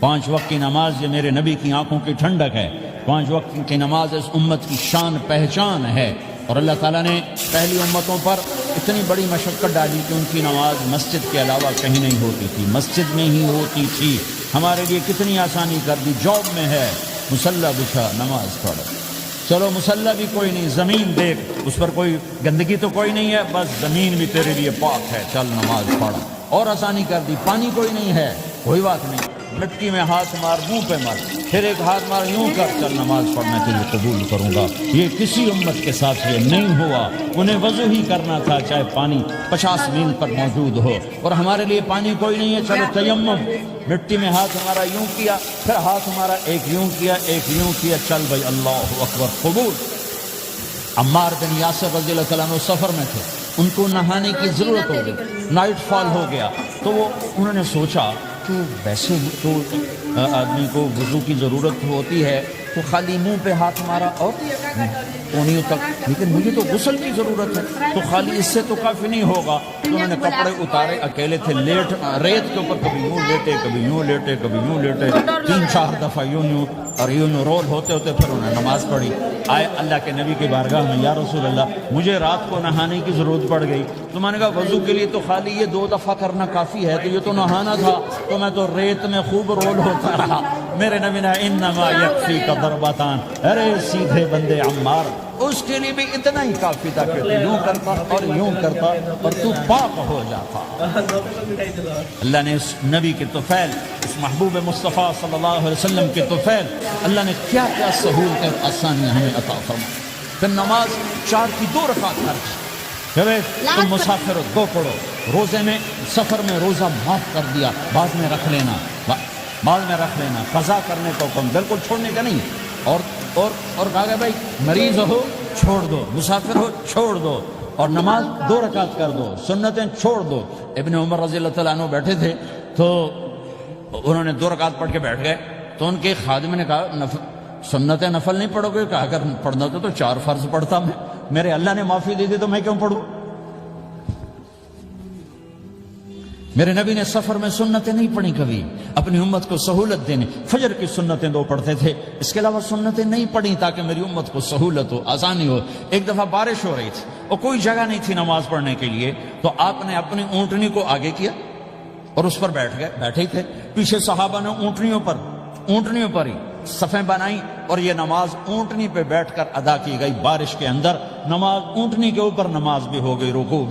5 وقت کی نماز یہ میرے نبی کی آنکھوں کی ٹھنڈک ہے. 5 وقت کی نماز اس امت کی شان پہچان ہے. اور اللہ تعالیٰ نے پہلی امتوں پر اتنی بڑی مشقت ڈالی کہ ان کی نماز مسجد کے علاوہ کہیں نہیں ہوتی تھی، مسجد میں ہی ہوتی تھی. ہمارے لیے کتنی آسانی کر دی. جاب میں ہے مصلی بچھا نماز پڑھ. چلو مصلی بھی کوئی نہیں، زمین دیکھ اس پر کوئی گندگی تو کوئی نہیں ہے، بس زمین بھی تیرے لیے پاک ہے، چل نماز پڑھ. اور آسانی کر دی. پانی کوئی نہیں ہے، کوئی بات نہیں، مٹی میں ہاتھ مار، منہ پہ مار، پھر ایک ہاتھ مار، یوں کر، چل نماز پڑھنا تجھے قبول کروں گا. یہ کسی امت کے ساتھ یہ نہیں ہوا. انہیں وضو ہی کرنا تھا چاہے پانی 50 میل پر موجود ہو. اور ہمارے لیے پانی کوئی نہیں ہے، چلو تیمم، مٹی میں ہاتھ ہمارا یوں کیا، پھر ہاتھ ہمارا ایک یوں کیا، ایک یوں کیا، چل بھائی اللہ اکبر قبول. عمار بن یاسر رضی اللہ تعالیٰ عنہ سفر میں تھے، ان کو نہانے کی ضرورت ہو گئی، نائٹ فال ہو گیا. تو انہوں نے سوچا کہ ویسے تو آدمی کو وضو کی ضرورت ہوتی ہے تو خالی منہ پہ ہاتھ مارا اور اونیوں تک، لیکن مجھے تو غسل کی ضرورت ہے، تو خالی اس سے تو کافی نہیں ہوگا. تو انہوں نے کپڑے اتارے، اکیلے تھے، لیٹ ریت کے اوپر کبھی یوں لیٹے، کبھی یوں لیٹے، کبھی یوں لیٹے، 3-4 دفعہ یوں اور یوں رول ہوتے ہوتے پھر انہوں نے نماز پڑھی. آئے اللہ کے نبی کی بارگاہ میں، یا رسول اللہ مجھے رات کو نہانے کی ضرورت پڑ گئی. تو میں نے کہا وضو کے لیے تو خالی یہ 2 دفعہ کرنا کافی ہے، تو یہ تو نہانا تھا. تو میں تو ریت میں خوب رول ہوتا رہا. میرے نبی نے انما یکفیک ضربتان، ارے سیدھے بندے عمار، اس کے لیے بھی اتنا ہی کافی تھا کہ تو یوں کرتا اور یوں کرتا اور تو پاک ہو جاتا. اللہ نے اس نبی کے طفیل، اس محبوب مصطفیٰ صلی اللہ علیہ وسلم کے طفیل، اللہ نے کیا کیا سہولتیں اور آسانیاں ہمیں عطا فرمائیں. پھر نماز 4 کی 2 رکعت کر دی. تم مسافر ہو 2 پڑھو. روزے میں سفر میں روزہ معاف کر دیا، بعد میں رکھ لینا، بعد میں رکھ لینا. قضا کرنے کا حکم، بالکل چھوڑنے کا نہیں. اور کہا گیا بھائی مریض ہو چھوڑ دو، مسافر ہو چھوڑ دو، اور نماز 2 رکعت کر دو، سنتیں چھوڑ دو. ابن عمر رضی اللہ تعالیٰ عنہ بیٹھے تھے تو انہوں نے 2 رکعت پڑھ کے بیٹھ گئے. تو ان کے خادم نے کہا سنتیں نفل نہیں پڑھو گے؟ کہا اگر پڑھنا تو 4 فرض پڑھتا میں، میرے اللہ نے معافی دے دی تو میں کیوں پڑھوں؟ میرے نبی نے سفر میں سنتیں نہیں پڑھی کبھی، اپنی امت کو سہولت دینے. فجر کی سنتیں 2 پڑھتے تھے، اس کے علاوہ سنتیں نہیں پڑھی تاکہ میری امت کو سہولت ہو، آسانی ہو. ایک دفعہ بارش ہو رہی تھی اور کوئی جگہ نہیں تھی نماز پڑھنے کے لیے، تو آپ نے اپنی اونٹنی کو آگے کیا اور اس پر بیٹھ گئے. بیٹھے تھے، پیچھے صحابہ نے اونٹنیوں پر ہی صفیں بنائی اور یہ نماز اونٹنی پہ بیٹھ کر ادا کی گئی. بارش کے اندر نماز اونٹنی کے اوپر نماز بھی ہو گئی، رکوع بھی.